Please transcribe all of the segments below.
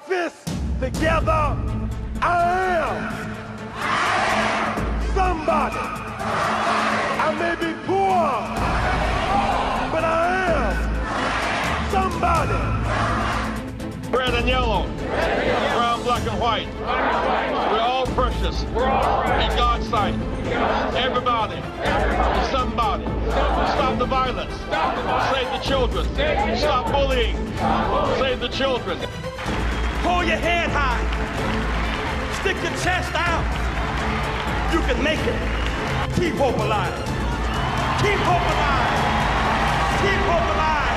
fists together. I am somebody. I may be poor, but I am somebody. Red and yellow, brown, black, and white. We're all precious in God's sight. Everybody is somebody. Stop the violence. Save the children. Stop bullying. Save the children. Hold your head high. Stick your chest out. You can make it. Keep hope alive. Keep hope alive. Keep hope alive.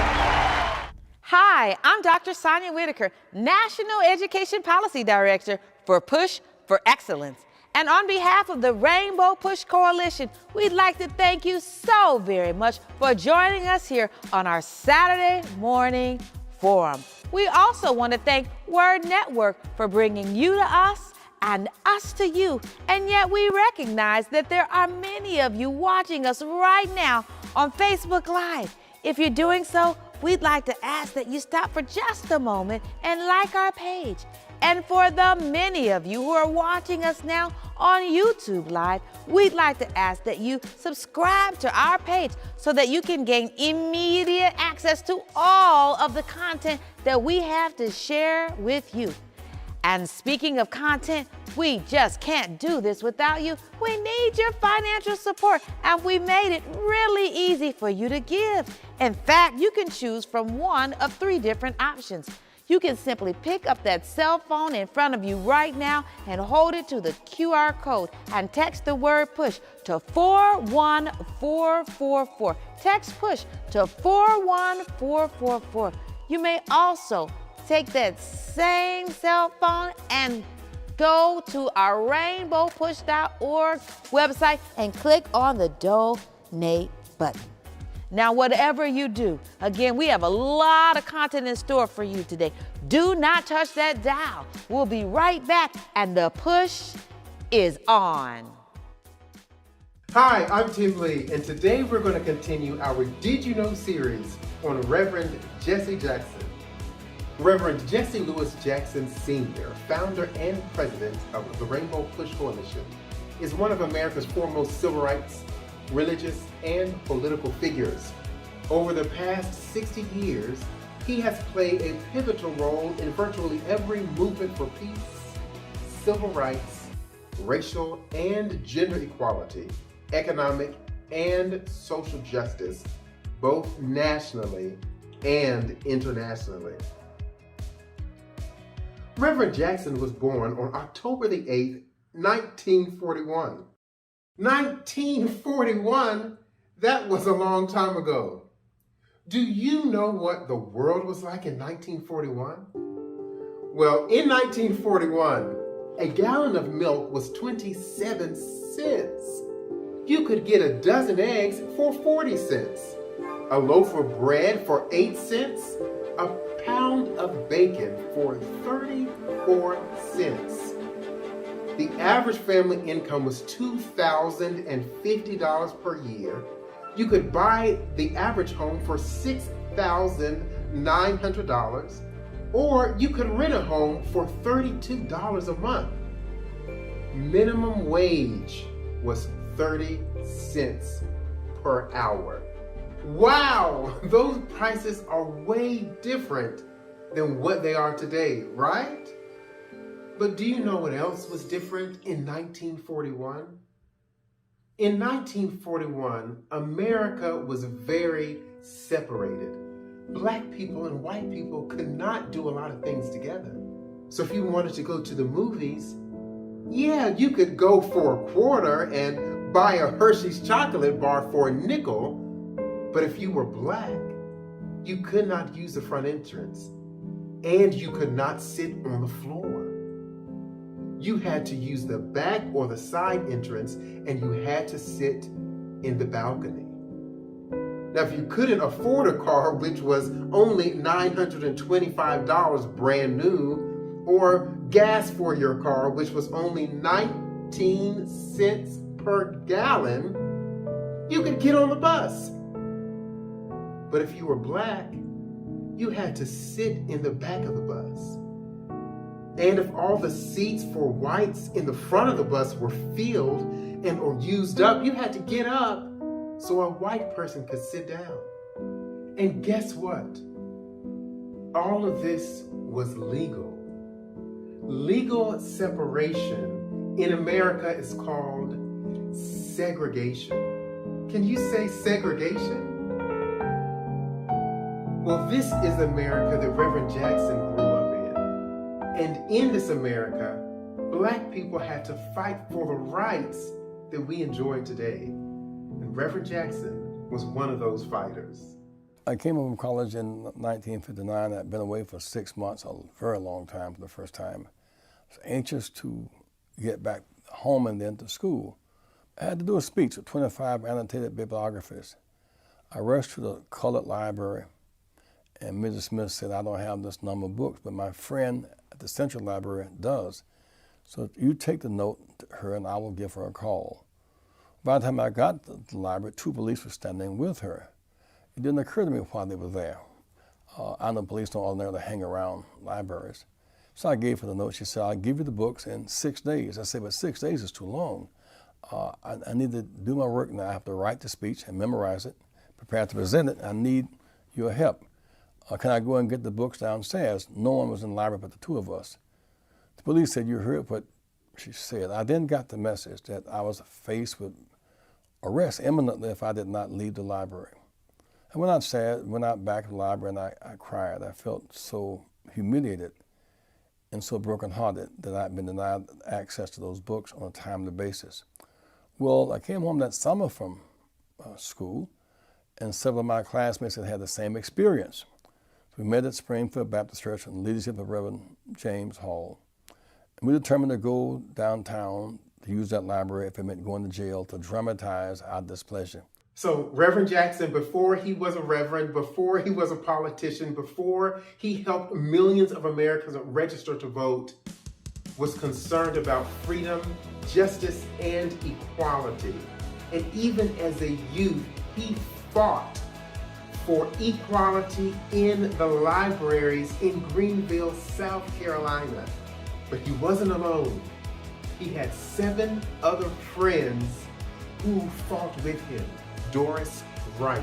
Hi, I'm Dr. Sonia Whitaker, National Education Policy Director for Push for Excellence. And on behalf of the Rainbow Push Coalition, we'd like to thank you so very much for joining us here on our Saturday morning forum. We also want to thank Word Network for bringing you to us and us to you. And yet we recognize that there are many of you watching us right now on Facebook Live. If you're doing so, we'd like to ask that you stop for just a moment and like our page. And for the many of you who are watching us now on YouTube Live, we'd like to ask that you subscribe to our page so that you can gain immediate access to all of the content that we have to share with you. And speaking of content, we just can't do this without you. We need your financial support, and we made it really easy for you to give. In fact, you can choose from one of 3 different options. You can simply pick up that cell phone in front of you right now and hold it to the QR code and text the word PUSH to 41444. Text PUSH to 41444. You may also take that same cell phone and go to our rainbowpush.org website and click on the donate button. Now, whatever you do, again, we have a lot of content in store for you today. Do not touch that dial. We'll be right back, and the push is on. Hi, I'm Tim Lee, and today we're going to continue our Did You Know series on Reverend Jesse Jackson. Reverend Jesse Louis Jackson Sr., founder and president of the Rainbow Push Coalition, is one of America's foremost civil rights, religious, and political figures. Over the past 60 years, he has played a pivotal role in virtually every movement for peace, civil rights, racial and gender equality, economic and social justice, both nationally and internationally. Reverend Jackson was born on October the 8th, 1941. 1941? That was a long time ago. Do you know what the world was like in 1941? Well, in 1941, a gallon of milk was 27 cents. You could get a dozen eggs for 40 cents, a loaf of bread for 8 cents, a pound of bacon for 34 cents. The average family income was $2,050 per year. You could buy the average home for $6,900, or you could rent a home for $32 a month. Minimum wage was 30 cents per hour. Wow, those prices are way different than what they are today, right? But do you know what else was different in 1941? In 1941, America was very separated. Black people and white people could not do a lot of things together. So if you wanted to go to the movies, yeah, you could go for a quarter and buy a Hershey's chocolate bar for a nickel. But if you were black, you could not use the front entrance, and you could not sit on the floor. You had to use the back or the side entrance, and you had to sit in the balcony. Now, if you couldn't afford a car, which was only $925 brand new, or gas for your car, which was only 19 cents per gallon, you could get on the bus. But if you were black, you had to sit in the back of the bus. And if all the seats for whites in the front of the bus were filled and or used up, you had to get up so a white person could sit down. And guess what? All of this was legal. Legal separation in America is called segregation. Can you say segregation? Well, this is the America that Reverend Jackson grew up in. And in this America, Black people had to fight for the rights that we enjoy today. And Reverend Jackson was one of those fighters. I came home from college in 1959. I'd been away for 6 months, a very long time for the first time. I was anxious to get back home and then to school. I had to do a speech with 25 annotated bibliographies. I rushed to the colored library, and Mrs. Smith said, I don't have this number of books, but my friend at the Central Library does. So you take the note to her and I will give her a call. By the time I got to the library, 2 police were standing with her. It didn't occur to me why they were there. I know police don't ordinarily hang around libraries. So I gave her the note. She said, I'll give you the books in 6 days. I said, but 6 days is too long. I need to do my work now. I have to write the speech and memorize it, prepare to present it. I need your help. Can I go and get the books downstairs? No one was in the library but the 2 of us. The police said, you heard what she said. I then got the message that I was faced with arrest imminently if I did not leave the library. I went out back to the library and I cried. I felt so humiliated and so brokenhearted that I'd been denied access to those books on a timely basis. Well, I came home that summer from school, and several of my classmates had had the same experience. We met at Springfield Baptist Church in the leadership of Reverend James Hall. And we determined to go downtown to use that library if it meant going to jail to dramatize our displeasure. So Reverend Jackson, before he was a reverend, before he was a politician, before he helped millions of Americans register to vote, was concerned about freedom, justice, and equality. And even as a youth, he fought for equality in the libraries in Greenville, South Carolina. But he wasn't alone. He had 7 other friends who fought with him. Doris Wright,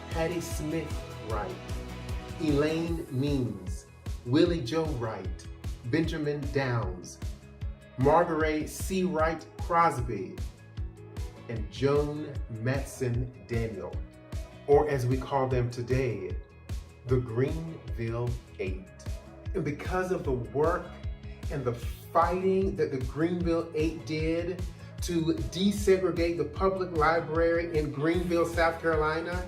Patty Smith Wright, Elaine Means, Willie Joe Wright, Benjamin Downs, Margaret C. Wright Crosby, and Joan Matson Daniel, or as we call them today, the Greenville 8. And because of the work and the fighting that the Greenville 8 did to desegregate the public library in Greenville, South Carolina,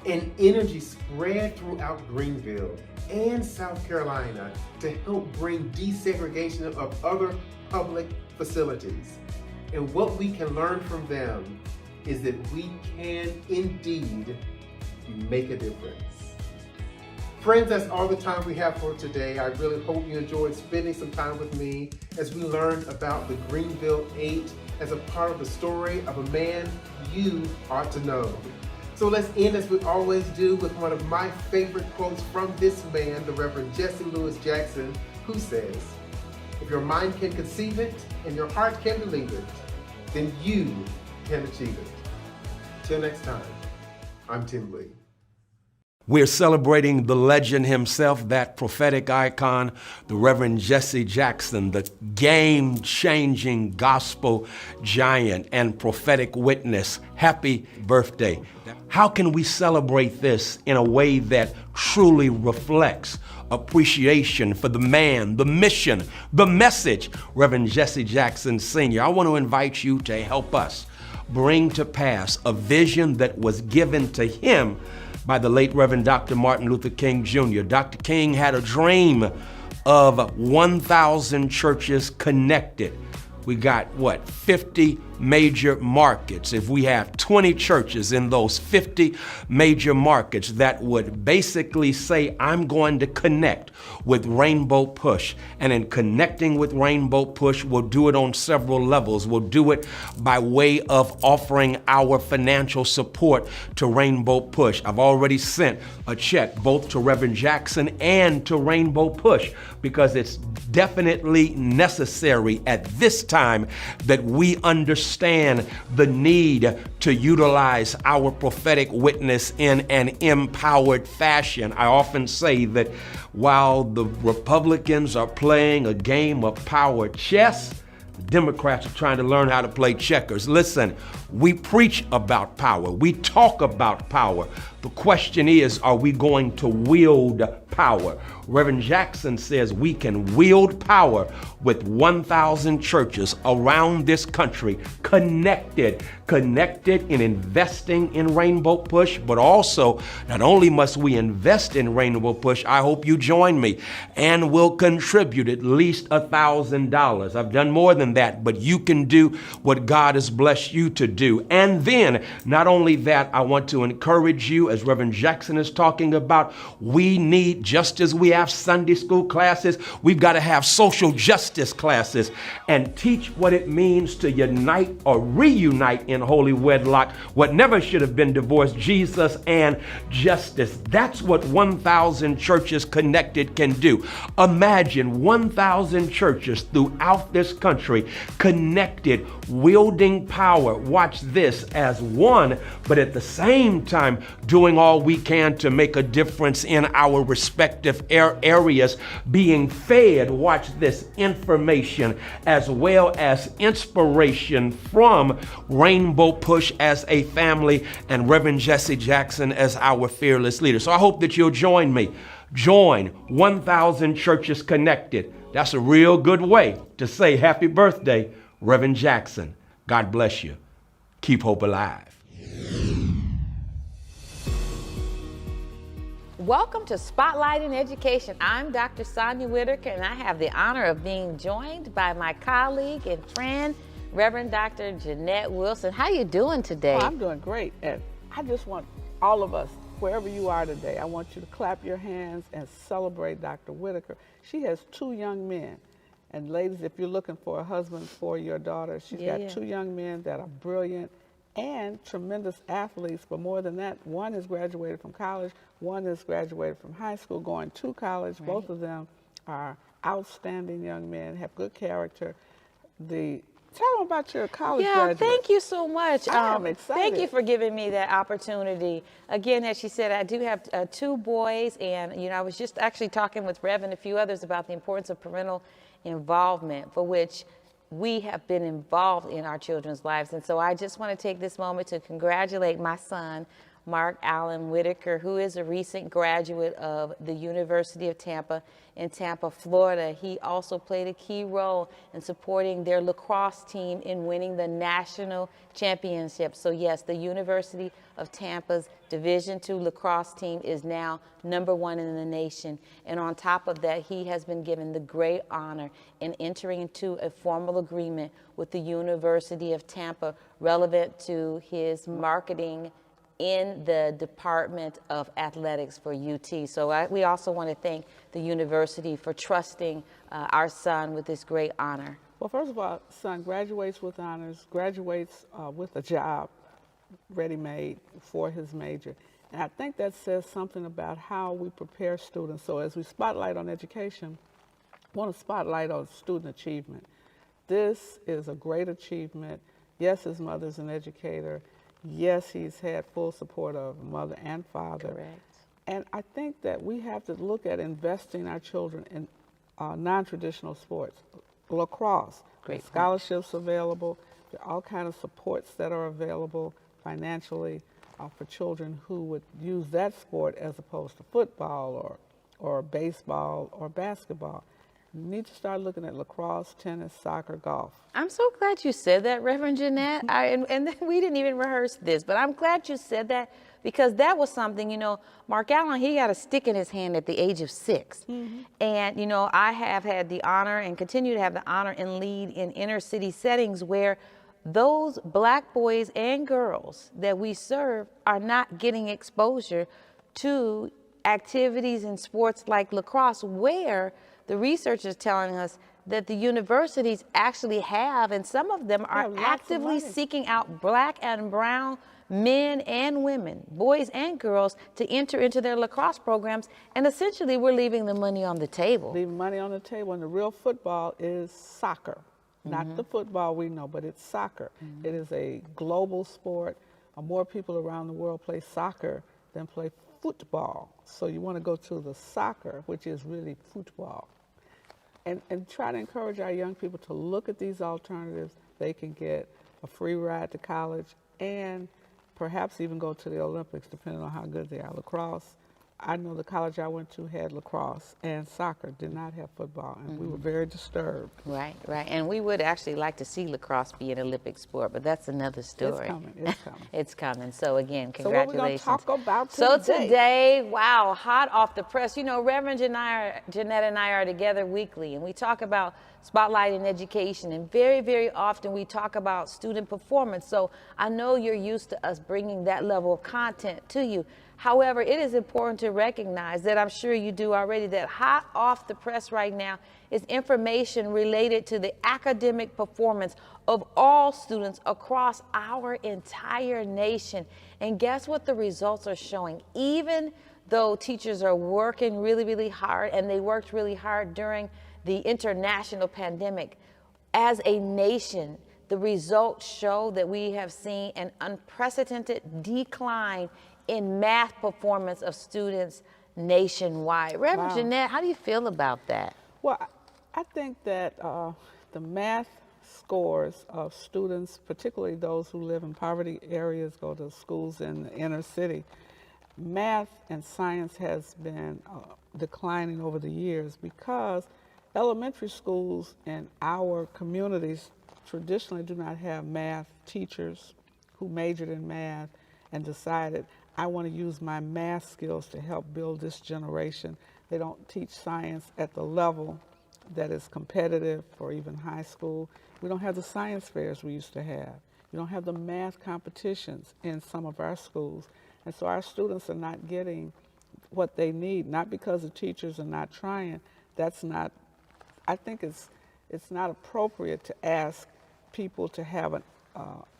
an energy spread throughout Greenville and South Carolina to help bring desegregation of other public facilities. And what we can learn from them is that we can indeed make a difference. Friends, that's all the time we have for today. I really hope you enjoyed spending some time with me as we learned about the Greenville 8 as a part of the story of a man you ought to know. So let's end as we always do with one of my favorite quotes from this man, the Reverend Jesse Louis Jackson, who says, if your mind can conceive it and your heart can believe it, then you can achieve it. Till next time, I'm Tim Lee. We're celebrating the legend himself, that prophetic icon, the Reverend Jesse Jackson, the game-changing gospel giant and prophetic witness. Happy birthday. How can we celebrate this in a way that truly reflects appreciation for the man, the mission, the message, Reverend Jesse Jackson Sr.? I want to invite you to help us bring to pass a vision that was given to him by the late Reverend Dr. Martin Luther King Jr. Dr. King had a dream of 1,000 churches connected. We got, 50 major markets. If we have 20 churches in those 50 major markets, that would basically say, I'm going to connect with Rainbow Push. And in connecting with Rainbow Push, we'll do it on several levels. We'll do it by way of offering our financial support to Rainbow Push. I've already sent a check both to Reverend Jackson and to Rainbow Push because it's definitely necessary at this time that we understand the need to utilize our prophetic witness in an empowered fashion. I often say that while the Republicans are playing a game of power chess, the Democrats are trying to learn how to play checkers. Listen, we preach about power. We talk about power. The question is, are we going to wield power? Reverend Jackson says we can wield power with 1,000 churches around this country connected in investing in Rainbow Push, but also not only must we invest in Rainbow Push, I hope you join me and will contribute at least $1,000. I've done more than that, but you can do what God has blessed you to do. And then not only that, I want to encourage you, as Reverend Jackson is talking about, we need, just as we have Sunday school classes, we've got to have social justice classes and teach what it means to unite or reunite in holy wedlock what never should have been divorced, Jesus and justice. That's what 1,000 churches connected can do. Imagine 1,000 churches throughout this country connected, wielding power. Watch this, as one, but at the same time doing all we can to make a difference in our respective areas, being fed, watch this, information as well as inspiration from Rainbow Push as a family and Reverend Jesse Jackson as our fearless leader. So I hope that you'll join me. Join 1,000 Churches Connected. That's a real good way to say happy birthday, Reverend Jackson. God bless you. Keep hope alive. Welcome to Spotlight in Education. I'm Dr. Sonia Whitaker, and I have the honor of being joined by my colleague and friend, Reverend Dr. Jeanette Wilson. How you doing today? Oh, I'm doing great, and I just want all of us, wherever you are today, I want you to clap your hands and celebrate Dr. Whitaker. She has 2 young men, and ladies, if you're looking for a husband for your daughter, she's got 2 young men that are brilliant and tremendous athletes, but more than that, one has graduated from college, one has graduated from high school, going to college. Right. Both of them are outstanding young men, have good character. Tell them about your college graduate. Thank you so much. I'm excited. Thank you for giving me that opportunity. Again, as she said, I do have 2 boys, and I was just actually talking with Rev and a few others about the importance of parental involvement, for which we have been involved in our children's lives. And so I just want to take this moment to congratulate my son, Mark Allen Whitaker, who is a recent graduate of the University of Tampa in Tampa, Florida. He also played a key role in supporting their lacrosse team in winning the national championship. So yes, the University of Tampa's Division II lacrosse team is now #1 in the nation. And on top of that, he has been given the great honor in entering into a formal agreement with the University of Tampa relevant to his marketing in the Department of Athletics for UT. So we also want to thank the university for trusting our son with this great honor. Well, first of all, son graduates with honors, graduates with a job ready-made for his major. And I think that says something about how we prepare students. So as we spotlight on education, I want to spotlight on student achievement. This is a great achievement. Yes, his mother's an educator. Yes, he's had full support of mother and father. Correct. And I think that we have to look at investing our children in non-traditional sports. Lacrosse, great scholarships available. There are all kinds of supports that are available financially for children who would use that sport as opposed to football or baseball or basketball. You need to start looking at lacrosse, tennis, soccer, golf. I'm so glad you said that, Reverend Jeanette. And we didn't even rehearse this, but I'm glad you said that, because that was something, Mark Allen, he got a stick in his hand at the age of 6. Mm-hmm. And, I have had the honor and continue to have the honor and lead in inner city settings where those Black boys and girls that we serve are not getting exposure to activities in sports like lacrosse, where the research is telling us that the universities actually have, and some of them are actively seeking out Black and brown men and women, boys and girls, to enter into their lacrosse programs. And essentially, we're leaving the money on the table. Leaving money on the table, and the real football is soccer. Not the football we know, but it's soccer. It is a global sport. More people around the world play soccer than play football. So you want to go to the soccer, which is really football. And try to encourage our young people to look at these alternatives. They can get a free ride to college and perhaps even go to the Olympics, depending on how good they are. Lacrosse, I know the college I went to had lacrosse and soccer, did not have football, and we were very disturbed. Right, right. And we would actually like to see lacrosse be an Olympic sport, but that's another story. It's coming, it's coming. It's coming. So again, So what congratulations. we're going to talk about So today? today, wow, hot off the press. You know, Reverend Jeanette and I are together weekly, and we talk about spotlighting education, and very, very often we talk about student performance. So I know you're used to us bringing that level of content to you. However, it is important to recognize that, I'm sure you do already, that hot off the press right now is information related to the academic performance of all students across our entire nation. And guess what the results are showing? Even though teachers are working really, really hard, and they worked really hard during the international pandemic, as a nation, the results show that we have seen an unprecedented decline in math performance of students nationwide. Reverend Wow. Jeanette, how do you feel about that? Well, I think that the math scores of students, particularly those who live in poverty areas, go to schools in the inner city, math and science has been declining over the years because elementary schools in our communities traditionally do not have math teachers who majored in math and decided, I want to use my math skills to help build this generation. They don't teach science at the level that is competitive for even high school. We don't have the science fairs we used to have. You don't have the math competitions in some of our schools. And so our students are not getting what they need, not because the teachers are not trying. That's not, I think it's not appropriate to ask people to have a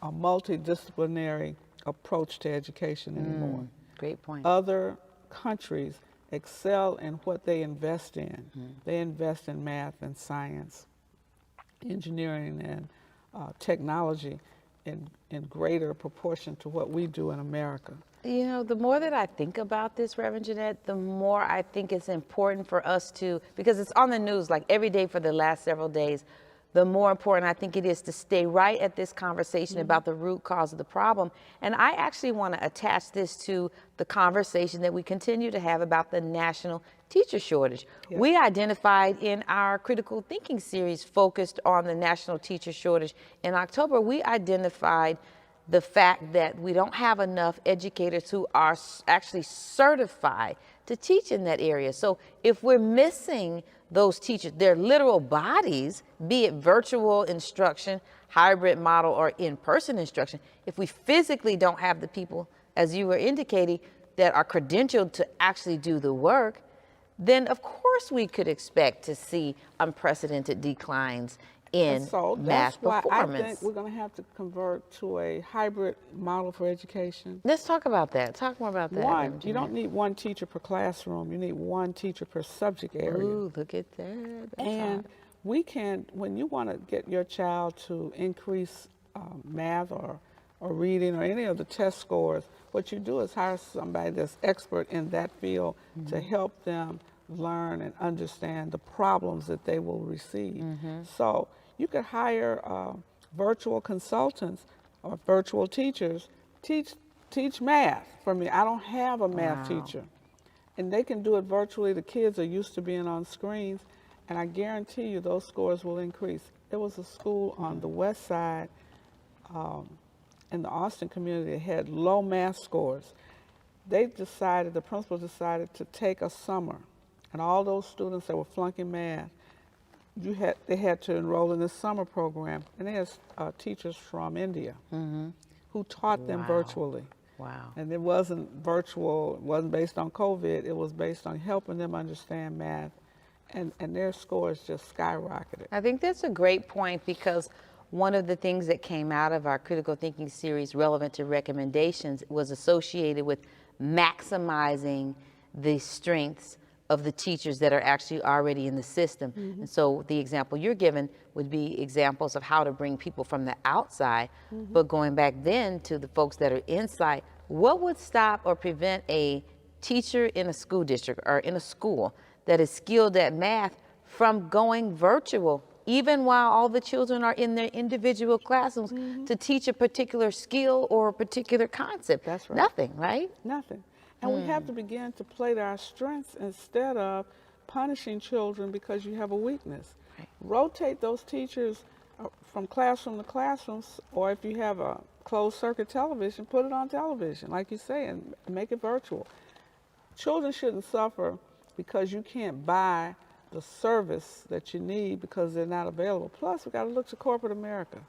multidisciplinary approach to education anymore. Great point. Other countries excel in what they invest in. They invest in math and science, engineering and technology in greater proportion to what we do in America. You know, the more that I think about this, Reverend Jeanette, the more I think it's important for us to, because it's on the news like every day for the last several days, the more important I think it is to stay right at this conversation about the root cause of the problem. And I actually want to attach this to the conversation that we continue to have about the national teacher shortage. Yes. We identified in our critical thinking series focused on the national teacher shortage in October, we identified the fact that we don't have enough educators who are actually certified to teach in that area. So if we're missing those teachers, their literal bodies, be it virtual instruction, hybrid model, or in-person instruction, if we physically don't have the people, as you were indicating, that are credentialed to actually do the work, then of course we could expect to see unprecedented declines in And so math that's why performance. I think we're going to have to convert to a hybrid model for education. Let's talk about that. Talk more about that. One, Reverend you don't Jeanette. need one teacher per classroom. You need one teacher per subject area. Ooh, look at that. That's And hot. we can, when you want to get your child to increase math or reading or any of the test scores, what you do is hire somebody that's expert in that field to help them learn and understand the problems that they will receive. So you could hire virtual consultants or virtual teachers, teach math for me. I don't have a math teacher. And they can do it virtually. The kids are used to being on screens, and I guarantee you those scores will increase. There was a school on the west side in the Austin community that had low math scores. They decided, the principal decided to take a summer, and all those students that were flunking math, they had to enroll in this summer program, and they had teachers from India who taught them virtually. Wow. And it wasn't virtual, it wasn't based on COVID, it was based on helping them understand math, and their scores just skyrocketed. I think that's a great point, because one of the things that came out of our critical thinking series relevant to recommendations was associated with maximizing the strengths of the teachers that are actually already in the system. And so the example you're given would be examples of how to bring people from the outside, but going back then to the folks that are inside, what would stop or prevent a teacher in a school district or in a school that is skilled at math from going virtual, even while all the children are in their individual classrooms, to teach a particular skill or a particular concept? That's right. Nothing, right? Nothing. And we have to begin to play to our strengths instead of punishing children because you have a weakness. Right. Rotate those teachers from classroom to classroom, or if you have a closed circuit television, put it on television, like you say, and make it virtual. Children shouldn't suffer because you can't buy the service that you need because they're not available. Plus, we got to look to corporate America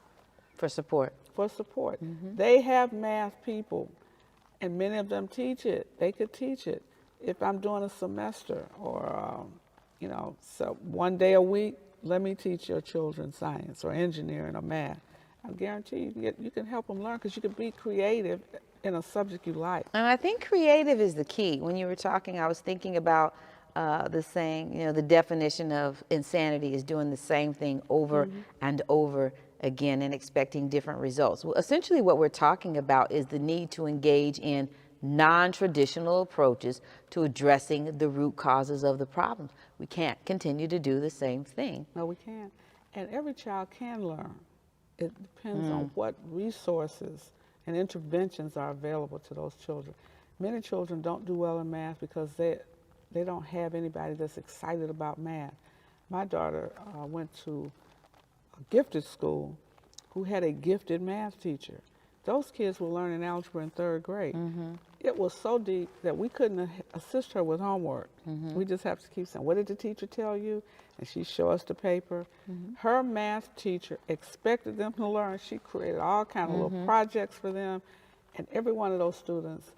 For support. for support. They have math people, and many of them teach it. They could teach it. If I'm doing a semester or, you know, so one day a week, let me teach your children science or engineering or math. I guarantee you can help them learn because you can be creative in a subject you like. And I think creative is the key. When you were talking, I was thinking about the saying, you know, the definition of insanity is doing the same thing over and over again and expecting different results. Well, essentially what we're talking about is the need to engage in non-traditional approaches to addressing the root causes of the problems. We can't continue to do the same thing. No, we can't. And every child can learn. It depends on what resources and interventions are available to those children. Many children don't do well in math because they don't have anybody that's excited about math. My daughter went to a gifted school who had a gifted math teacher. Those kids were learning algebra in 3rd grade. It was so deep that we couldn't assist her with homework. We just have to keep saying, what did the teacher tell you? And she'd show us the paper. Her math teacher expected them to learn. She created all kinds of little projects for them. And every one of those students,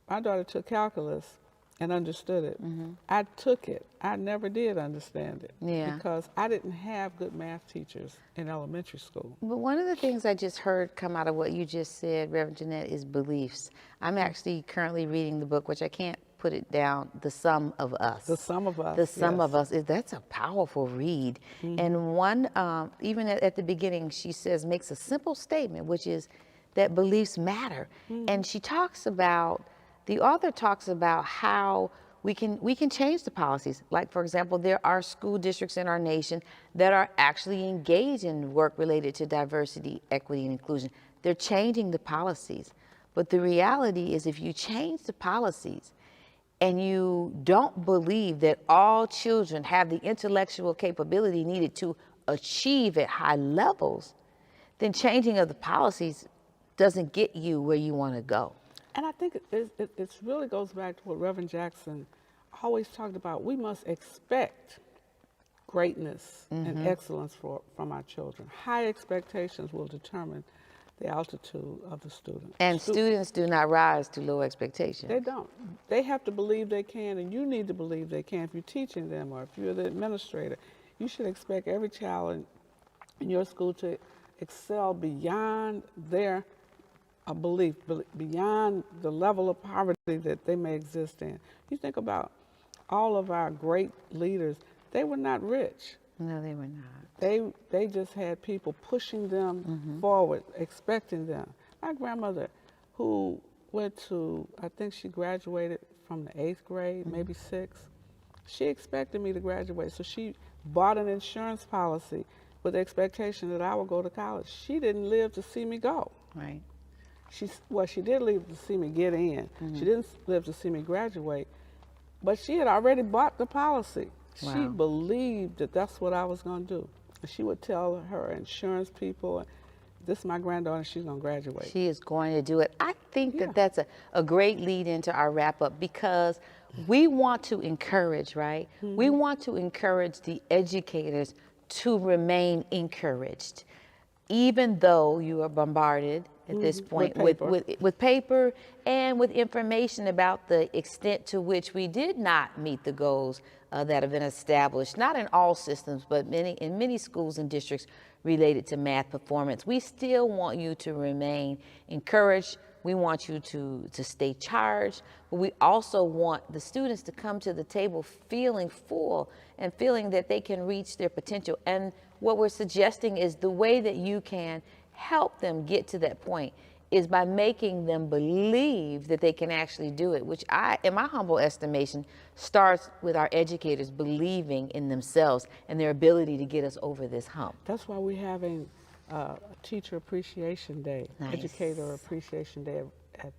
my daughter took calculus and understood it. I took it. I never did understand it because I didn't have good math teachers in elementary school. But one of the things I just heard come out of what you just said, Reverend Jeanette, is beliefs. I'm actually currently reading the book, which I can't put it down, The Sum of Us. The Sum of Us. The Sum of Us, that's a powerful read. And one, even at the beginning, she says, makes a simple statement, which is that beliefs matter. And she talks about, the author talks about how we can change the policies. Like, for example, there are school districts in our nation that are actually engaged in work related to diversity, equity, and inclusion. They're changing the policies. But the reality is if you change the policies and you don't believe that all children have the intellectual capability needed to achieve at high levels, then changing of the policies doesn't get you where you want to go. And I think it really goes back to what Reverend Jackson always talked about. We must expect greatness and excellence from our children. High expectations will determine the altitude of the student. And students do not rise to low expectations. They don't. They have to believe they can, and you need to believe they can. If you're teaching them or if you're the administrator, you should expect every child in your school to excel beyond their belief, beyond the level of poverty that they may exist in. You think about all of our great leaders, they were not rich. No, they were not. They just had people pushing them forward, expecting them. My grandmother, who went to, I think she graduated from the 8th grade, maybe 6th, she expected me to graduate. So she bought an insurance policy with the expectation that I would go to college. She didn't live to see me go. Right. She did live to see me get in. She didn't live to see me graduate, but she had already bought the policy. Wow. She believed that that's what I was going to do. And she would tell her insurance people, this is my granddaughter, she's going to graduate. She is going to do it. I think that that's a great lead into our wrap up because we want to encourage, right? We want to encourage the educators to remain encouraged, even though you are bombarded at this point with paper and with information about the extent to which we did not meet the goals that have been established, not in all systems, but in many schools and districts related to math performance. We still want you to remain encouraged. We want you to stay charged, but we also want the students to come to the table feeling full and feeling that they can reach their potential. And what we're suggesting is the way that you can help them get to that point is by making them believe that they can actually do it, which in my humble estimation, starts with our educators believing in themselves and their ability to get us over this hump. That's why we're having a Teacher Appreciation Day, Nice. Educator Appreciation Day at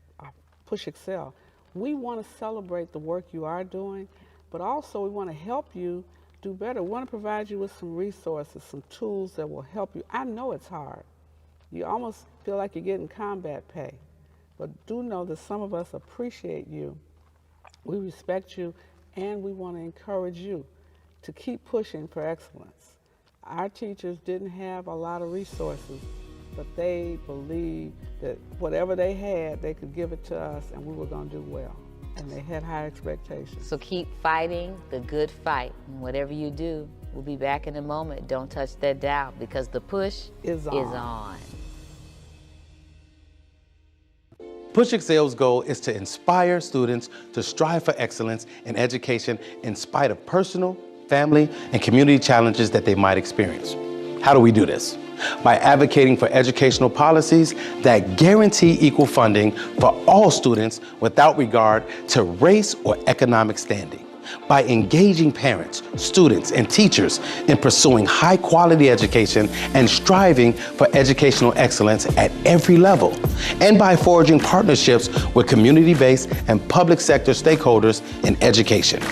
Push Excel. We want to celebrate the work you are doing, but also we want to help you do better. We want to provide you with some resources, some tools that will help you. I know it's hard. You almost feel like you're getting combat pay, but do know that some of us appreciate you, we respect you, and we want to encourage you to keep pushing for excellence. Our teachers didn't have a lot of resources, but they believed that whatever they had, they could give it to us and we were going to do well. And they had high expectations. So keep fighting the good fight. And whatever you do, we'll be back in a moment. Don't touch that dial because the push Is on. Push Excel's goal is to inspire students to strive for excellence in education in spite of personal, family, and community challenges that they might experience. How do we do this? By advocating for educational policies that guarantee equal funding for all students without regard to race or economic standing. By engaging parents, students, and teachers in pursuing high-quality education and striving for educational excellence at every level. And by forging partnerships with community-based and public sector stakeholders in education.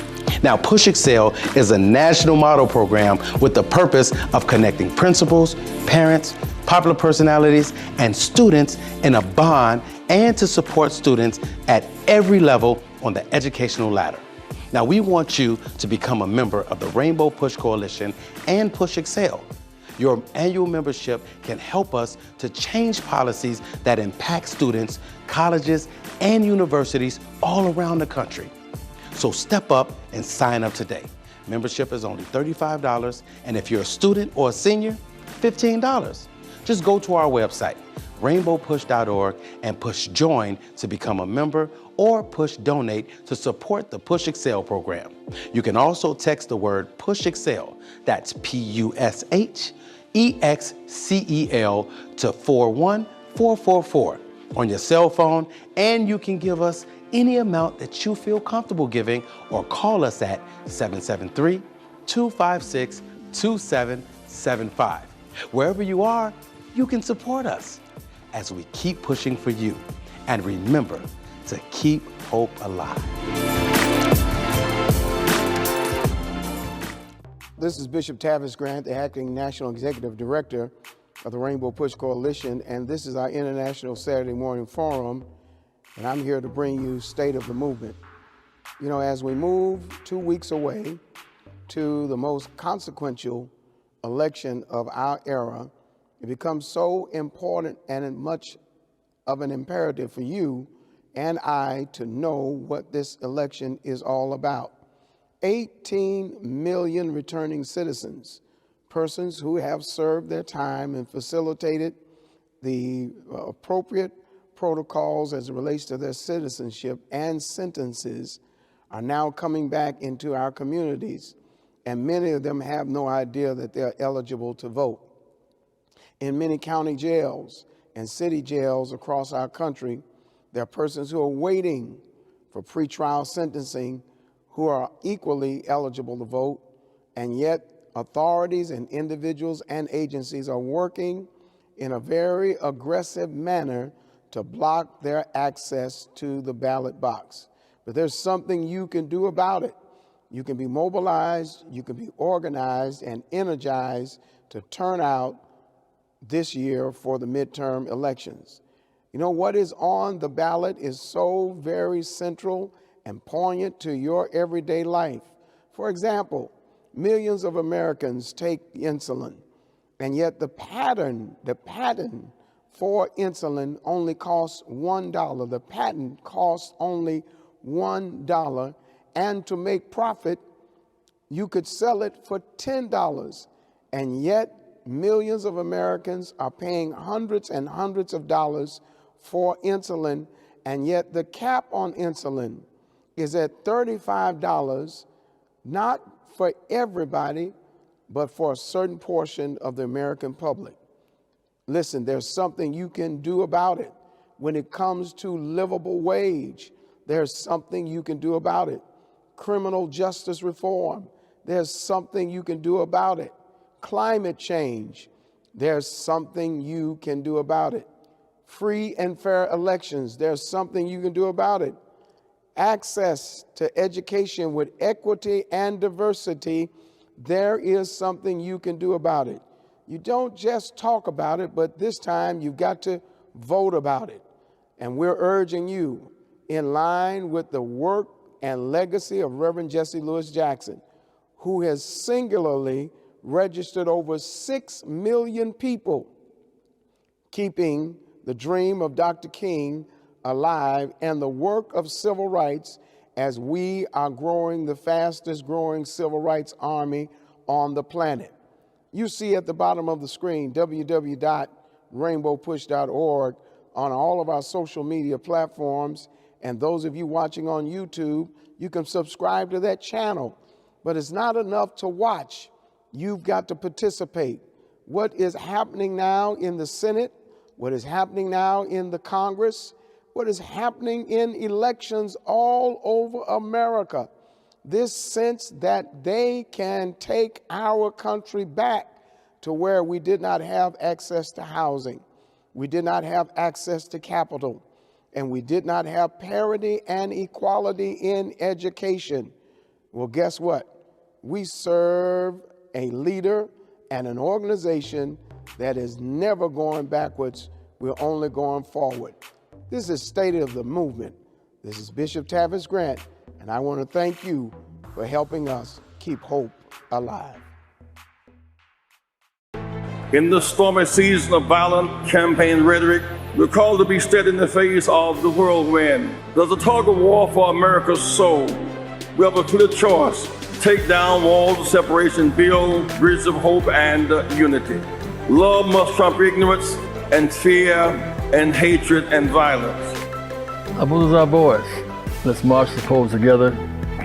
Now, Push Excel is a national model program with the purpose of connecting principals, parents, popular personalities, and students in a bond and to support students at every level on the educational ladder. Now, we want you to become a member of the Rainbow Push Coalition and Push Excel. Your annual membership can help us to change policies that impact students, colleges, and universities all around the country. So step up and sign up today. Membership is only $35, and if you're a student or a senior, $15. Just go to our website, rainbowpush.org, and push join to become a member or push donate to support the Push Excel program. You can also text the word Push Excel, that's PUSHEXCEL, to 41444 on your cell phone, and you can give us any amount that you feel comfortable giving or call us at 773-256-2775. Wherever you are, you can support us as we keep pushing for you. And remember to keep hope alive. This is Bishop Tavis Grant, the Acting National Executive Director of the Rainbow Push Coalition, and this is our International Saturday Morning Forum, and I'm here to bring you State of the Movement. You know, as we move 2 weeks away to the most consequential election of our era, it becomes so important and much of an imperative for you and I to know what this election is all about. 18 million returning citizens, persons who have served their time and facilitated the appropriate protocols as it relates to their citizenship and sentences, are now coming back into our communities, and many of them have no idea that they're eligible to vote. In many county jails and city jails across our country, there are persons who are waiting for pretrial sentencing who are equally eligible to vote, and yet authorities and individuals and agencies are working in a very aggressive manner to block their access to the ballot box. But there's something you can do about it. You can be mobilized, you can be organized and energized to turn out this year for the midterm elections. You know, what is on the ballot is so very central and poignant to your everyday life. For example, millions of Americans take insulin, and yet the patent for insulin only costs $1. The patent costs only $1, and to make profit, You could sell it for $10, and yet millions of Americans are paying hundreds and hundreds of dollars for insulin, and yet the cap on insulin is at $35, not for everybody, but for a certain portion of the American public. Listen, there's something you can do about it. When it comes to livable wage, there's something you can do about it. Criminal justice reform, there's something you can do about it. Climate change, there's something you can do about it. Free and fair elections, there's something you can do about it. Access to education with equity and diversity, there is something you can do about it. You don't just talk about it, but this time you've got to vote about it. And we're urging you, in line with the work and legacy of Reverend Jesse Lewis Jackson, who has singularly registered over 6 million people, keeping the dream of Dr. King alive and the work of civil rights as we are growing the fastest growing civil rights army on the planet. You see at the bottom of the screen, www.rainbowpush.org, on all of our social media platforms. And those of you watching on YouTube, you can subscribe to that channel. But it's not enough to watch. You've got to participate. What is happening now in the Senate, what is happening now in the Congress, what is happening in elections all over America, this sense that they can take our country back to where we did not have access to housing, we did not have access to capital, and we did not have parity and equality in education. Well, guess what? We serve a leader and an organization that is never going backwards. We're only going forward. This is State of the Movement. This is Bishop Tavis Grant, and I want to thank you for helping us keep hope alive. In the stormy season of violent campaign rhetoric, we're called to be steady in the face of the whirlwind. There's a tug of war for America's soul. We have a clear choice: take down walls of separation, build bridges of hope and unity. Love must trump ignorance and fear and hatred and violence. Our voters are our boys. Let's march the polls together,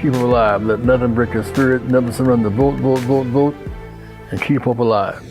keep them alive. Let nothing break your spirit, never surrender. Vote, vote, vote, vote, and keep hope alive.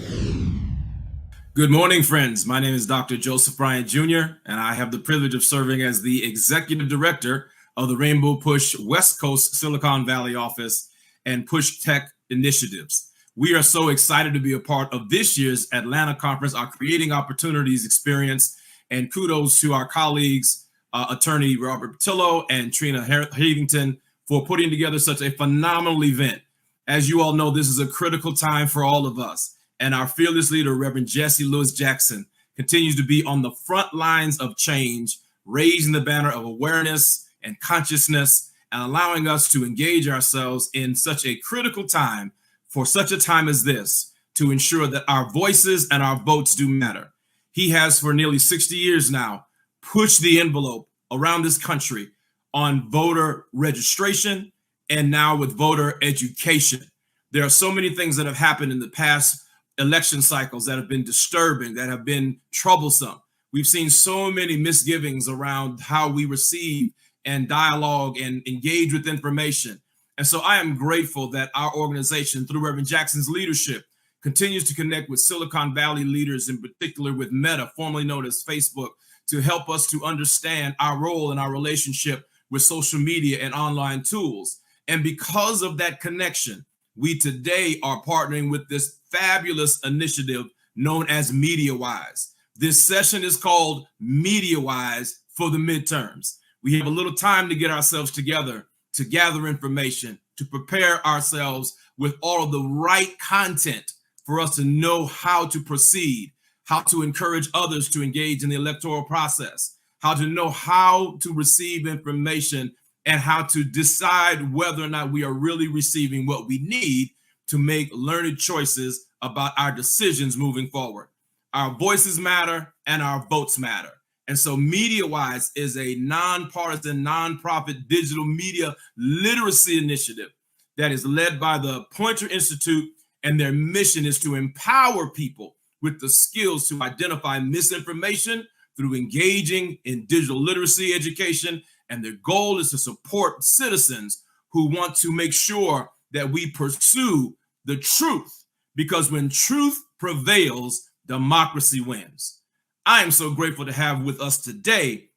Good morning, friends. My name is Dr. Joseph Bryant Jr., and I have the privilege of serving as the Executive Director of the Rainbow Push West Coast Silicon Valley office and Push Tech initiatives. We are so excited to be a part of this year's Atlanta conference, our Creating Opportunities experience, and kudos to our colleagues, Attorney Robert Patillo and Trina Havington, for putting together such a phenomenal event. As you all know, this is a critical time for all of us. And our fearless leader, Reverend Jesse Lewis Jackson, continues to be on the front lines of change, raising the banner of awareness and consciousness, and allowing us to engage ourselves in such a critical time, for such a time as this, to ensure that our voices and our votes do matter. He has, for nearly 60 years now, pushed the envelope around this country on voter registration and now with voter education. There are so many things that have happened in the past election cycles that have been disturbing, that have been troublesome. We've seen so many misgivings around how we receive and dialogue and engage with information. And so I am grateful that our organization, through Reverend Jackson's leadership, continues to connect with Silicon Valley leaders, in particular with Meta, formerly known as Facebook, to help us to understand our role and our relationship with social media and online tools. And because of that connection, we today are partnering with this fabulous initiative known as MediaWise. This session is called MediaWise for the midterms. We have a little time to get ourselves together, to gather information, to prepare ourselves with all of the right content for us to know how to proceed, how to encourage others to engage in the electoral process, how to know how to receive information, and how to decide whether or not we are really receiving what we need to make learned choices about our decisions moving forward. Our voices matter and our votes matter. And so MediaWise is a nonpartisan, nonprofit digital media literacy initiative that is led by the Poynter Institute, and their mission is to empower people with the skills to identify misinformation through engaging in digital literacy education. And their goal is to support citizens who want to make sure that we pursue the truth, because when truth prevails, democracy wins. I am so grateful to have with us today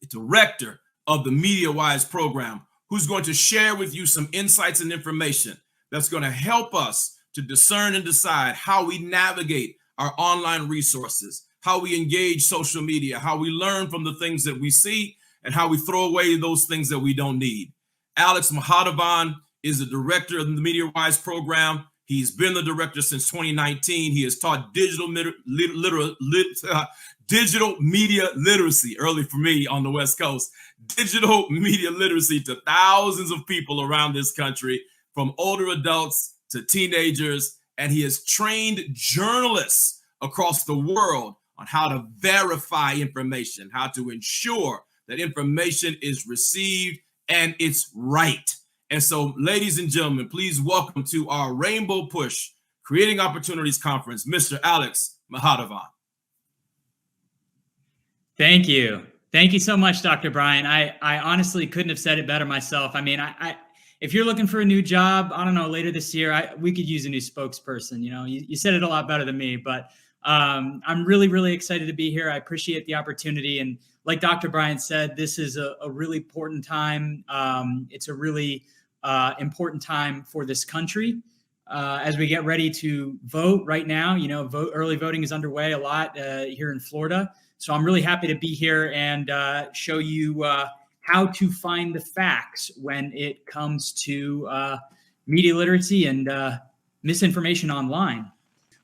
the director of the MediaWise program, who's going to share with you some insights and information that's going to help us to discern and decide how we navigate our online resources, how we engage social media, how we learn from the things that we see, and how we throw away those things that we don't need. Alex Mahadevan is the director of the MediaWise program. He's been the director since 2019. He has taught digital media literacy, early for me on the West Coast, digital media literacy to thousands of people around this country, from older adults to teenagers. And he has trained journalists across the world on how to verify information, how to ensure that information is received and it's right. And so, ladies and gentlemen, please welcome to our Rainbow Push Creating Opportunities Conference, Mr. Alex Mahadevan. Thank you. Thank you so much, Dr. Brian. I honestly couldn't have said it better myself. I mean, if you're looking for a new job, I don't know, later this year, we could use a new spokesperson. You know, you said it a lot better than me, but I'm really, really excited to be here. I appreciate the opportunity. And like Dr. Brian said, this is a really important time. It's a really important time for this country as we get ready to vote right now. You know, early voting is underway a lot here in Florida. So I'm really happy to be here and show you how to find the facts when it comes to media literacy and misinformation online.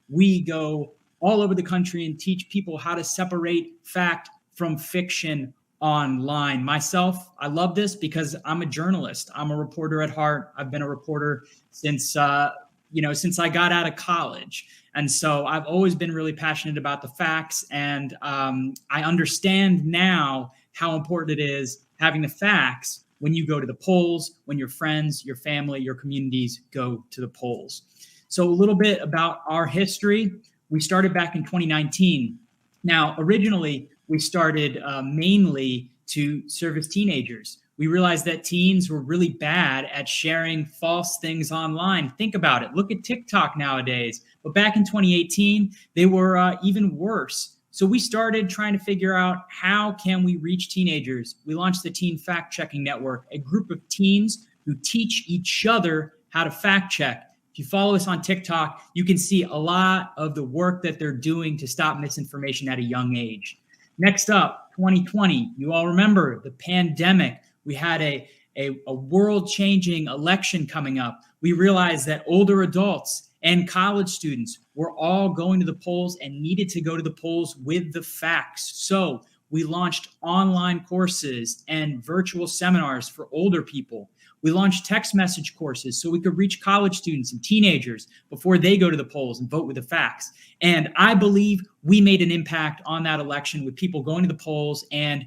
We go all over the country and teach people how to separate fact from fiction online. Myself, I love this because I'm a journalist. I'm a reporter at heart. I've been a reporter since since I got out of college. And so I've always been really passionate about the facts. And I understand now how important it is having the facts when you go to the polls, when your friends, your family, your communities go to the polls. So a little bit about our history. We started back in 2019. Now, originally, we started mainly to service teenagers. We realized that teens were really bad at sharing false things online. Think about it. Look at TikTok nowadays. But back in 2018, they were even worse. So we started trying to figure out how can we reach teenagers. We launched the Teen Fact Checking Network, a group of teens who teach each other how to fact check. If you follow us on TikTok, you can see a lot of the work that they're doing to stop misinformation at a young age. Next up, 2020, you all remember the pandemic. We had a world-changing election coming up. We realized that older adults and college students were all going to the polls and needed to go to the polls with the facts. So we launched online courses and virtual seminars for older people. We launched text message courses so we could reach college students and teenagers before they go to the polls and vote with the facts. And I believe we made an impact on that election with people going to the polls and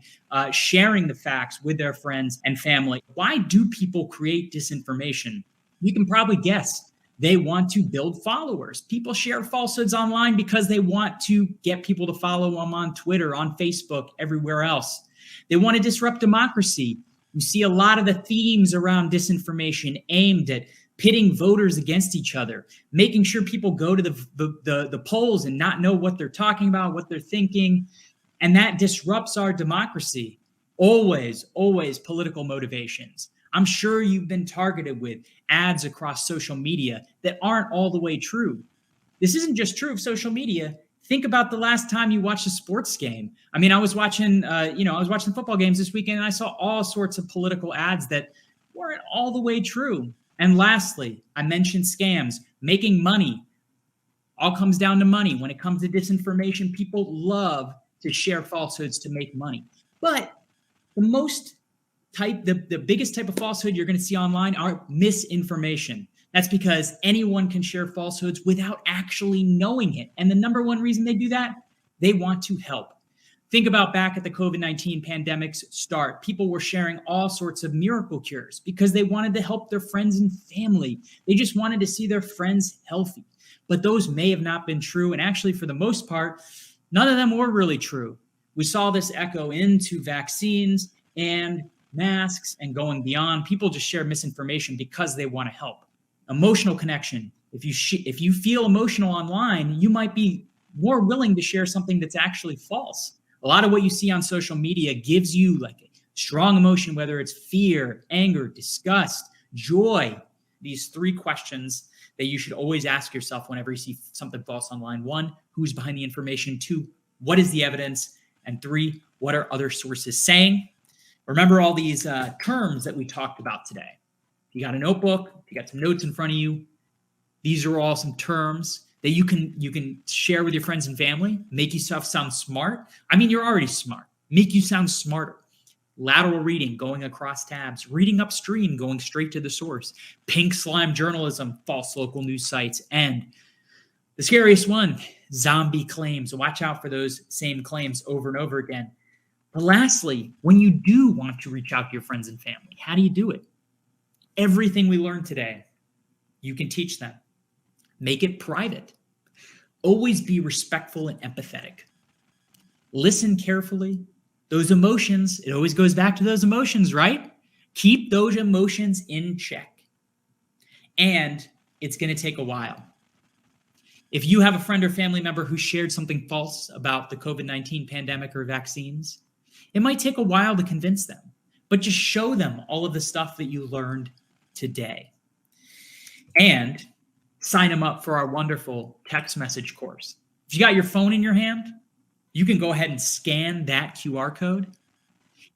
sharing the facts with their friends and family. Why do people create disinformation? You can probably guess. They want to build followers. People share falsehoods online because they want to get people to follow them on Twitter, on Facebook, everywhere else. They want to disrupt democracy. You see a lot of the themes around disinformation aimed at pitting voters against each other, making sure people go to the polls and not know what they're talking about, what they're thinking. And that disrupts our democracy. Always, always political motivations. I'm sure you've been targeted with ads across social media that aren't all the way true. This isn't just true of social media. Think about the last time you watched a sports game. I mean, I was watching football games this weekend and I saw all sorts of political ads that weren't all the way true. And lastly, I mentioned scams, making money. All comes down to money. When it comes to disinformation, people love to share falsehoods to make money. But the biggest type of falsehood you're going to see online are misinformation. That's because anyone can share falsehoods without actually knowing it. And the number one reason they do that, they want to help. Think about back at the COVID-19 pandemic's start. People were sharing all sorts of miracle cures because they wanted to help their friends and family. They just wanted to see their friends healthy. But those may have not been true. And actually, for the most part, none of them were really true. We saw this echo into vaccines and masks and going beyond. People just share misinformation because they want to help. Emotional connection. If you feel emotional online, you might be more willing to share something that's actually false. A lot of what you see on social media gives you like a strong emotion, whether it's fear, anger, disgust, joy. These 3 questions that you should always ask yourself whenever you see something false online. 1, who's behind the information? 2, what is the evidence? And 3, what are other sources saying? Remember all these terms that we talked about today. If you got a notebook, if you got some notes in front of you, these are all some terms that you can share with your friends and family, make yourself sound smart. I mean, you're already smart. Make you sound smarter. Lateral reading, going across tabs. Reading upstream, going straight to the source. Pink slime journalism, false local news sites. And the scariest one, zombie claims. Watch out for those same claims over and over again. But lastly, when you do want to reach out to your friends and family, how do you do it? Everything we learned today, you can teach them. Make it private. Always be respectful and empathetic. Listen carefully. Those emotions, it always goes back to those emotions, right? Keep those emotions in check. And it's going to take a while. If you have a friend or family member who shared something false about the COVID-19 pandemic or vaccines, it might take a while to convince them, but just show them all of the stuff that you learned today. And sign them up for our wonderful text message course. If you got your phone in your hand, you can go ahead and scan that QR code,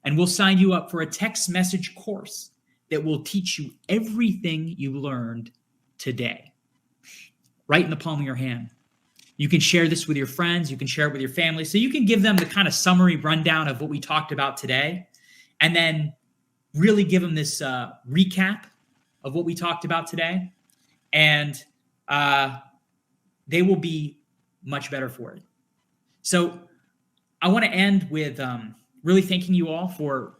and we'll sign you up for a text message course that will teach you everything you learned today, right in the palm of your hand. You can share this with your friends. You can share it with your family. So you can give them the kind of summary rundown of what we talked about today, and then really give them this recap of what we talked about today. And they will be much better for it. So I want to end with really thanking you all for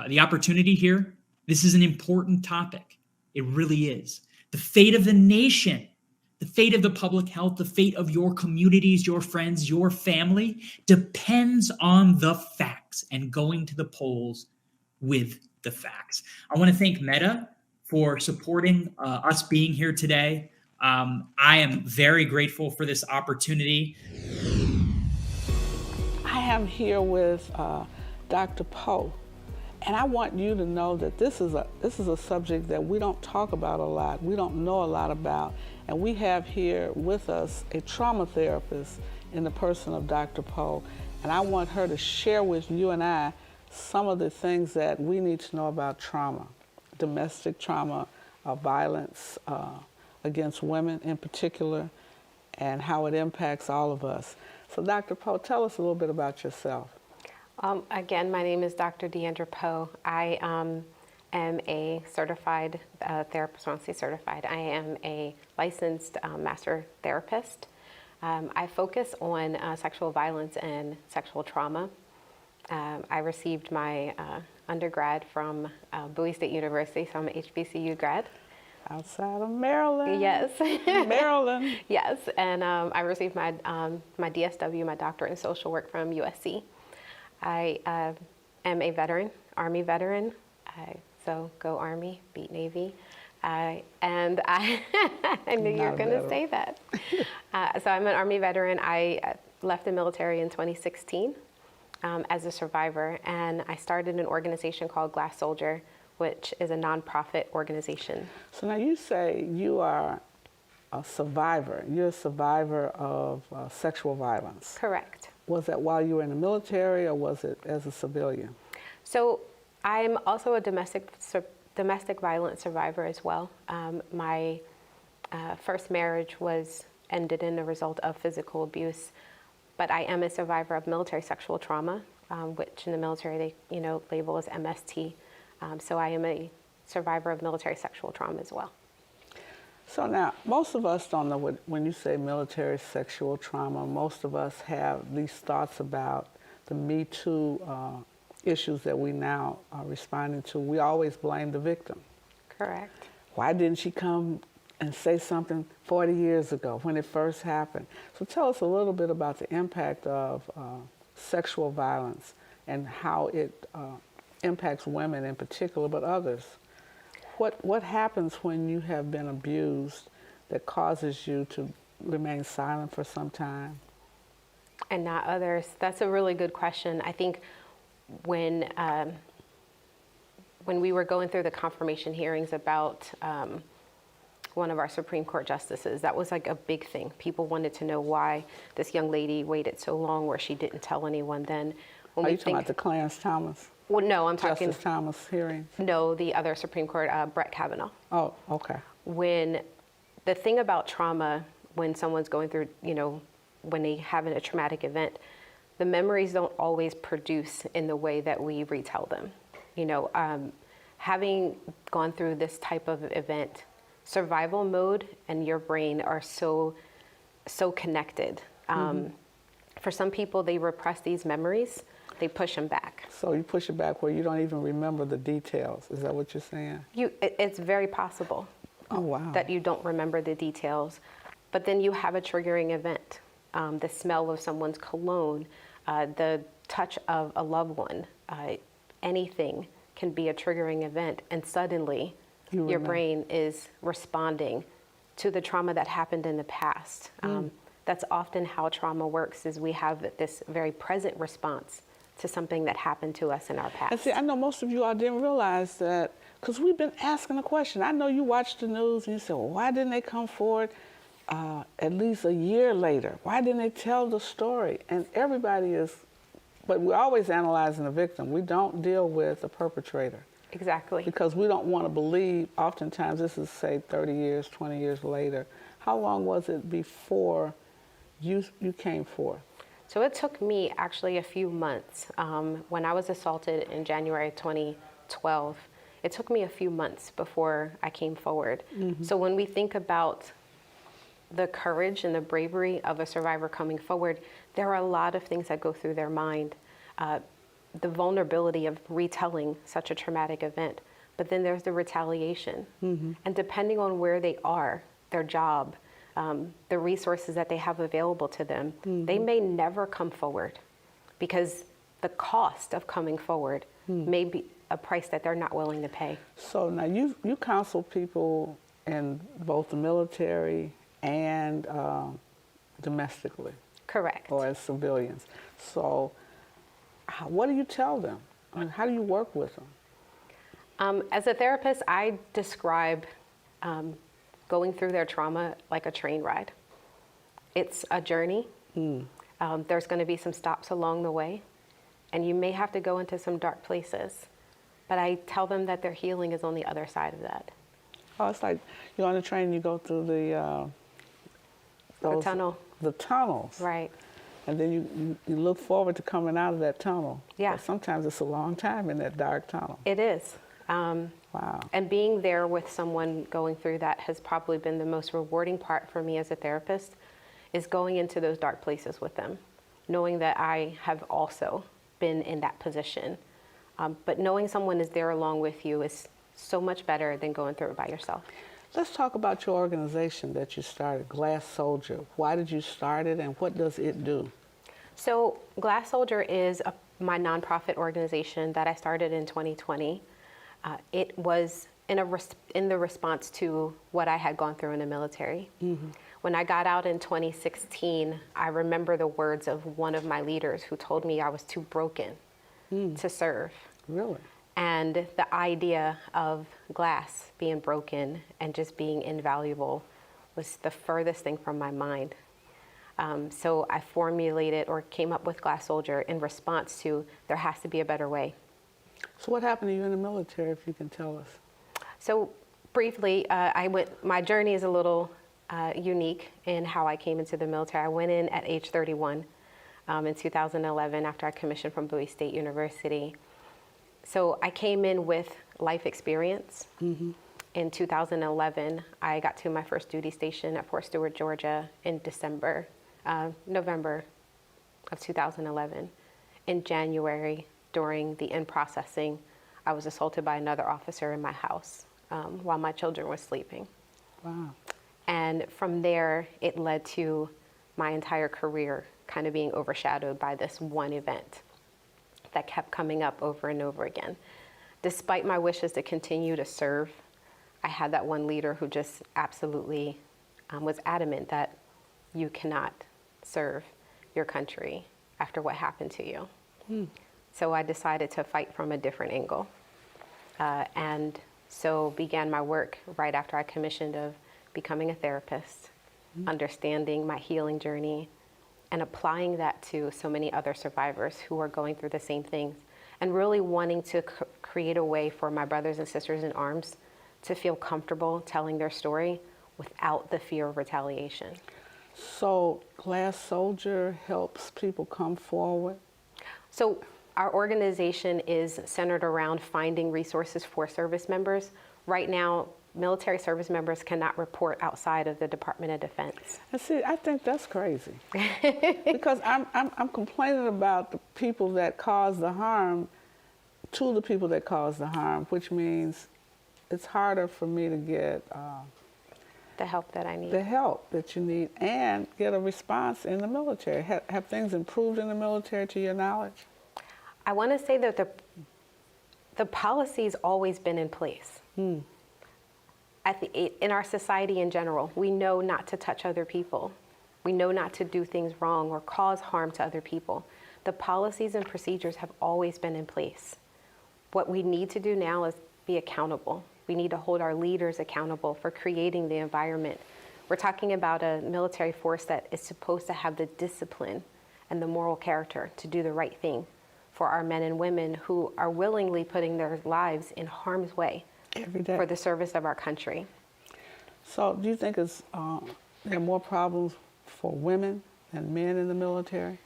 the opportunity here. This is an important topic. It really is. The fate of the nation, the fate of the public health, the fate of your communities, your friends, your family depends on the facts and going to the polls with the facts. I want to thank Meta for supporting us being here today. I am very grateful for this opportunity. I am here with Dr. Poe, and I want you to know that this is a subject that we don't talk about a lot, we don't know a lot about, and we have here with us a trauma therapist in the person of Dr. Poe, and I want her to share with you and I some of the things that we need to know about trauma, domestic trauma, violence against women in particular, and how it impacts all of us. So Dr. Poe, tell us a little bit about yourself. Again, my name is Dr. Deandra Poe. I am a certified therapist. When I say certified, I am a licensed master therapist. I focus on sexual violence and sexual trauma. I received my undergrad from Bowie State University, so I'm an HBCU grad. Outside of Maryland. Yes. Maryland. Yes, and I received my my DSW, my doctorate in social work from USC. I am a veteran, Army veteran, so go Army, beat Navy. I knew you were going to say that. So I'm an Army veteran. I left the military in 2016 as a survivor, and I started an organization called Glass Soldier, which is a nonprofit organization. So now you say you are a survivor. You're a survivor of sexual violence. Correct. Was that while you were in the military, or was it as a civilian? So I'm also a domestic violence survivor as well. My first marriage was ended in a result of physical abuse, but I am a survivor of military sexual trauma, which in the military they label as MST. So I am a survivor of military sexual trauma as well. So now, most of us don't know when you say military sexual trauma, most of us have these thoughts about the Me Too issues that we now are responding to, we always blame the victim. Correct. Why didn't she come and say something 40 years ago when it first happened? So tell us a little bit about the impact of sexual violence and how it impacts women in particular, but others. What happens when you have been abused that causes you to remain silent for some time? And not others? That's a really good question. I think when we were going through the confirmation hearings about one of our Supreme Court justices, that was like a big thing. People wanted to know why this young lady waited so long where she didn't tell anyone then. Are you talking about the Clarence Thomas? Well, no, I'm talking... Justice Thomas hearing? No, the other Supreme Court, Brett Kavanaugh. Oh, okay. When the thing about trauma, when someone's going through, you know, when they have a traumatic event, the memories don't always produce in the way that we retell them. You know, having gone through this type of event, survival mode and your brain are so connected. For some people, they repress these memories, they push them back. So you push it back where you don't even remember the details. Is that what you're saying? It's very possible. Oh, wow. That you don't remember the details. But then you have a triggering event. The smell of someone's cologne, the touch of a loved one, anything can be a triggering event. And suddenly, your brain is responding to the trauma that happened in the past. That's often how trauma works, is we have this very present response to something that happened to us in our past. And see, I know most of you all didn't realize that, because we've been asking the question. I know you watch the news and you say, well, why didn't they come forward at least a year later? Why didn't they tell the story? And everybody is, but we're always analyzing the victim. We don't deal with the perpetrator. Exactly. Because we don't want to believe, oftentimes this is, say, 30 years, 20 years later. How long was it before you came forth? So it took me actually a few months. When I was assaulted in January 2012, it took me a few months before I came forward. So when we think about the courage and the bravery of a survivor coming forward, there are a lot of things that go through their mind. The vulnerability of retelling such a traumatic event, but then there's the retaliation. And depending on where they are, their job, the resources that they have available to them, they may never come forward because the cost of coming forward may be a price that they're not willing to pay. So now you counsel people in both the military and domestically. Correct. Or as civilians. So what do you tell them? I mean, how do you work with them? As a therapist, I describe going through their trauma like a train ride. It's a journey. There's going to be some stops along the way, and you may have to go into some dark places. But I tell them that their healing is on the other side of that. Oh, it's like you're on a train, you go through the tunnel. The tunnels. Right. And then you look forward to coming out of that tunnel. Yeah. But sometimes it's a long time in that dark tunnel. It is. Wow. And being there with someone going through that has probably been the most rewarding part for me as a therapist, is going into those dark places with them, knowing that I have also been in that position. But knowing someone is there along with you is so much better than going through it by yourself. Let's talk about your organization that you started, Glass Soldier. Why did you start it and what does it do? So Glass Soldier is my nonprofit organization that I started in 2020. It was in the response to what I had gone through in the military. When I got out in 2016, I remember the words of one of my leaders who told me I was too broken to serve. Really? And the idea of glass being broken and just being invaluable was the furthest thing from my mind. So I formulated or came up with Glass Soldier in response to there has to be a better way. So what happened to you in the military, if you can tell us? So briefly, my journey is a little unique in how I came into the military. I went in at age 31 in 2011 after I commissioned from Bowie State University. So I came in with life experience. In 2011, I got to my first duty station at Fort Stewart, Georgia in November of 2011. in January, during the in-processing, I was assaulted by another officer in my house while my children were sleeping. Wow. And from there, it led to my entire career kind of being overshadowed by this one event that kept coming up over and over again. Despite my wishes to continue to serve, I had that one leader who just absolutely was adamant that you cannot serve your country after what happened to you. So I decided to fight from a different angle. And so began my work right after I commissioned of becoming a therapist, understanding my healing journey, and applying that to so many other survivors who are going through the same things, and really wanting to create a way for my brothers and sisters in arms to feel comfortable telling their story without the fear of retaliation. So Glass Soldier helps people come forward? So our organization is centered around finding resources for service members. Right now, military service members cannot report outside of the Department of Defense. And see, I think that's crazy. Because I'm complaining about the people that cause the harm to the people that cause the harm, which means it's harder for me to get the help that I need. The help that you need, and get a response in the military. Have things improved in the military to your knowledge? I want to say that the policy's always been in place. In our society in general, we know not to touch other people. We know not to do things wrong or cause harm to other people. The policies and procedures have always been in place. What we need to do now is be accountable. We need to hold our leaders accountable for creating the environment. We're talking about a military force that is supposed to have the discipline and the moral character to do the right thing for our men and women who are willingly putting their lives in harm's way every day for the service of our country. So do you think there are more problems for women than men in the military?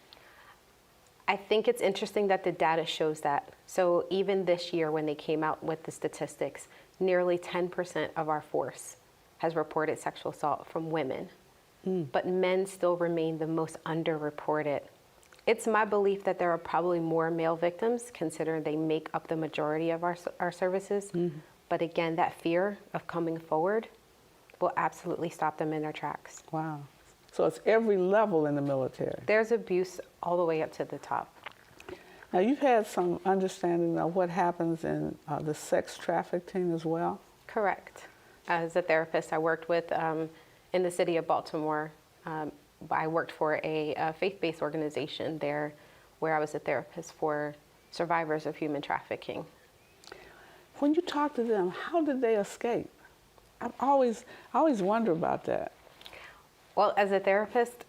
I think it's interesting that the data shows that. So even this year when they came out with the statistics, nearly 10% of our force has reported sexual assault from women, but men still remain the most underreported. It's my belief that there are probably more male victims, considering they make up the majority of our services. But again, that fear of coming forward will absolutely stop them in their tracks. Wow. So it's every level in the military. There's abuse all the way up to the top. Now, you've had some understanding of what happens in the sex trafficking as well? Correct. As a therapist, I worked with, in the city of Baltimore, I worked for a faith-based organization there where I was a therapist for survivors of human trafficking. When you talk to them, how did they escape? I always wonder about that. Well, as a therapist,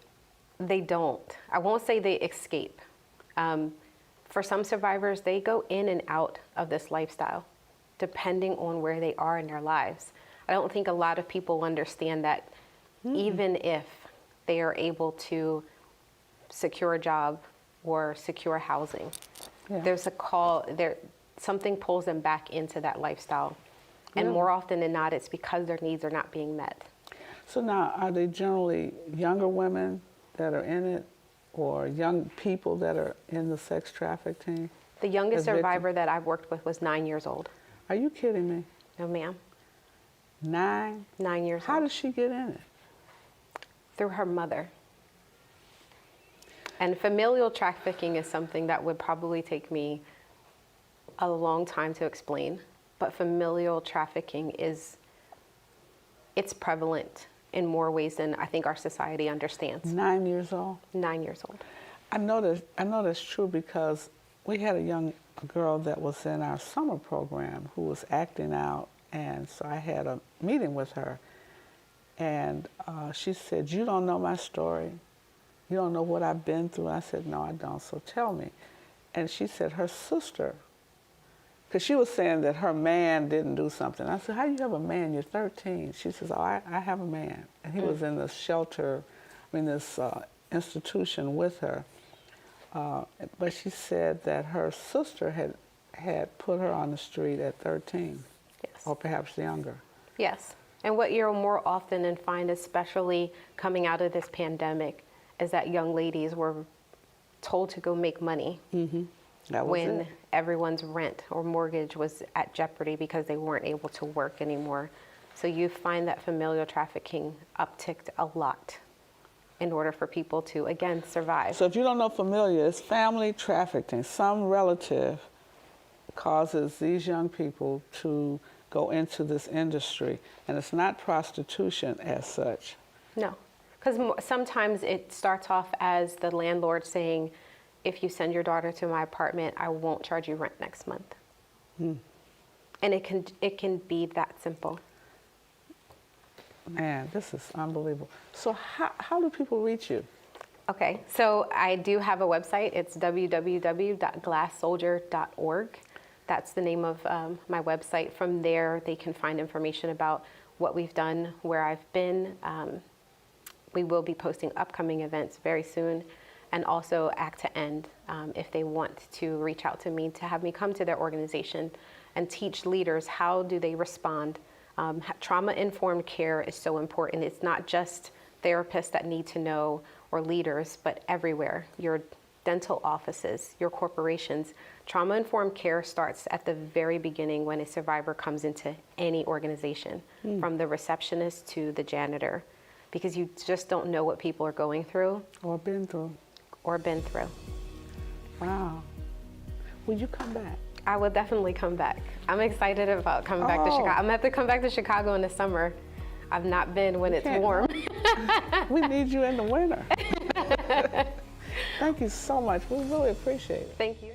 they don't. I won't say they escape. For some survivors, they go in and out of this lifestyle, depending on where they are in their lives. I don't think a lot of people understand that even if they are able to secure a job or secure housing, there's a call, something pulls them back into that lifestyle. And more often than not, it's because their needs are not being met. So now, are they generally younger women that are in it, or young people that are in the sex trafficking? The youngest survivor that I've worked with was 9 years old. Are you kidding me? No, ma'am. 9? 9 years old. How did she get in it? Through her mother. And familial trafficking is something that would probably take me a long time to explain. But familial trafficking it's prevalent in more ways than I think our society understands. 9 years old? 9 years old. I know that's true because we had a young girl that was in our summer program who was acting out, and so I had a meeting with her, and she said, "You don't know my story. You don't know what I've been through." I said, "No, I don't, so tell me." And she said her sister, because she was saying that her man didn't do something. I said, "How do you have a man? You're 13. She says, "Oh, I have a man." And he was in this shelter, this institution with her. But she said that her sister had put her on the street at 13, yes, or perhaps younger. Yes. And what you'll more often and find, especially coming out of this pandemic, is that young ladies were told to go make money when everyone's rent or mortgage was at jeopardy because they weren't able to work anymore. So you find that familial trafficking upticked a lot in order for people to, again, survive. So if you don't know familial, it's family trafficking. Some relative causes these young people to go into this industry, and it's not prostitution as such. No, because sometimes it starts off as the landlord saying, if you send your daughter to my apartment, I won't charge you rent next month. And it can be that simple. Man, this is unbelievable. So how do people reach you? Okay, so I do have a website. It's www.glasssoldier.org. That's the name of my website. From there, they can find information about what we've done, where I've been. We will be posting upcoming events very soon, and also Act to End if they want to reach out to me to have me come to their organization and teach leaders how do they respond. Trauma-informed care is so important. It's not just therapists that need to know or leaders, but everywhere. Your dental offices, your corporations. Trauma-informed care starts at the very beginning when a survivor comes into any organization, from the receptionist to the janitor, because you just don't know what people are going through. Or been through. Wow. Will you come back? I will definitely come back. I'm excited about coming back to Chicago. I'm gonna have to come back to Chicago in the summer. I've not been when it's warm. We need you in the winter. Thank you so much. We really appreciate it. Thank you.